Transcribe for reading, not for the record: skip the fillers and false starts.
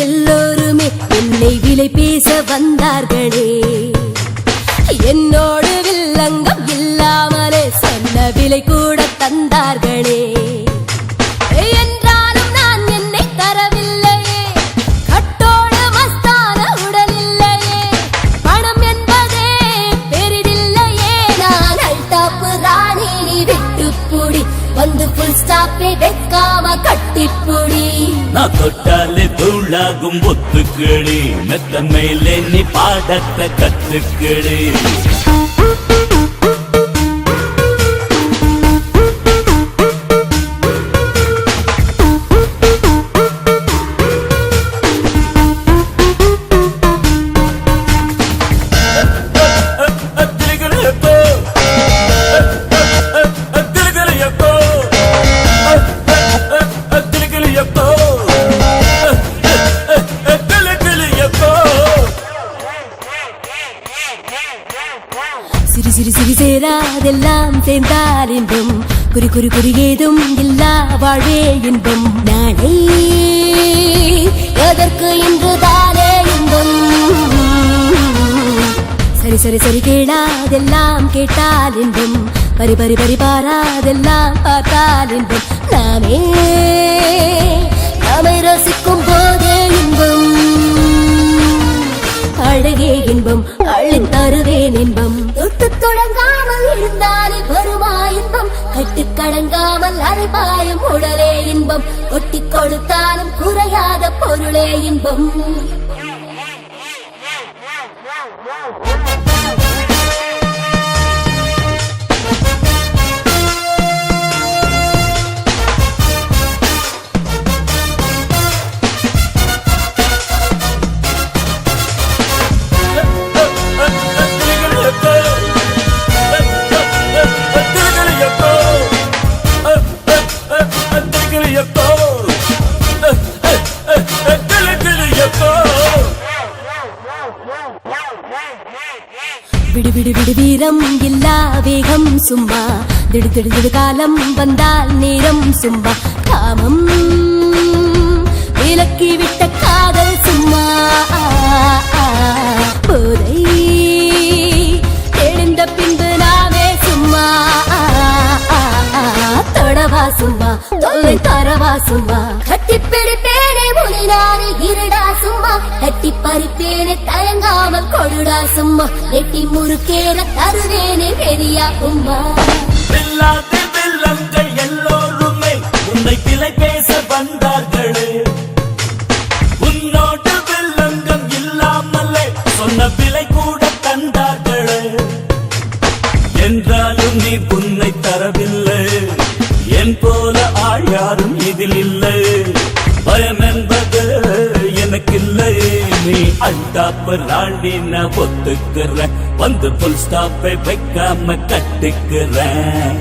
எல்லோருமே என்னை விலை பேச வந்தார்களே, என்னோடு வில்லங்கம் இல்லாமலே சொன்ன விலை கூட தந்தார்களே. என்றாலும் நான் என்னை தரவில்லையே, கட்டோடு மஸ்தான உடல் இல்லையே, பணம் என்பதே பெரிதில்லையே. நான் அல்டாப்பு ராணி, நீ விட்டுப்புடி, வந்து புல் ஸ்டாப்பை வைக்காம கட்டிப்புடி. நான் தொட்டாலே தூளாகும் ஒத்துக்கிளி, மெத்த மேலே நீ பாடத்தை கத்துக்கிளி. சிறு சிறு சிறு சேராதெல்லாம் சேர்ந்தால் இன்பம், குறி குறி குறி ஏதும் இல்லா வாழ்வே இன்பம். நானே எதற்கு இன்றுதானே இன்பம். சரி சரி சரி கேளாதெல்லாம் கேட்டால் இன்பம், பரி பரி பரி பாராதெல்லாம் பார்த்தால் இன்பம். நாமே நாமை ரசிக்கும் போதே இன்பம், அழகே இன்பம், அள்ளின் தருவேன் இன்பம். தொட்டு தொடங்காமல் இருந்தாலே வருமா இன்பம், கட்டுக்கடங்காமல் அரைபாயம் உடலே இன்பம். ஒட்டி கொடுத்தாலும் குறையாத பொருளே இன்பம். விடு விடு விடு வீரம் இல்லா வேகம் சும்மா, திடு திடு திடு காலம் வந்தால் நேரம் சும்மா. காமம் விலக்கி விட்ட காதல் சும்மா, போதை எழுந்த பின்பு நாமே சும்மா. தொடவா சும்மா, தொல்லை தரவா சும்மா, கட்டி பிடிப்பேனே முனினானே இருடா சும்மா, கட்டி பறிப்பேனே தயங்காமல் கொடுடா சும்மா, எட்டி முறுக்கேற தருவேனே பெரியா உம்மா. வில்லங்கள் எல்லோருமே உன்னை விலை பேச வந்தார்களே, உன்னோடு வில்லங்கம் இல்லாமலே சொன்ன விலை கூட தந்தார்களே. என்றாலும் நீ உன்னை தரவில்லை, என் போல ஆள் யாரும் இதில் இல்லை. பயம் என்பது எனக்கில்லை, நீ அல்டாப்பு ராணி நான் ஒத்துக்கிறேன், வந்து புல் ஸ்டாப்பை வைக்காம கட்டுக்கிறேன்.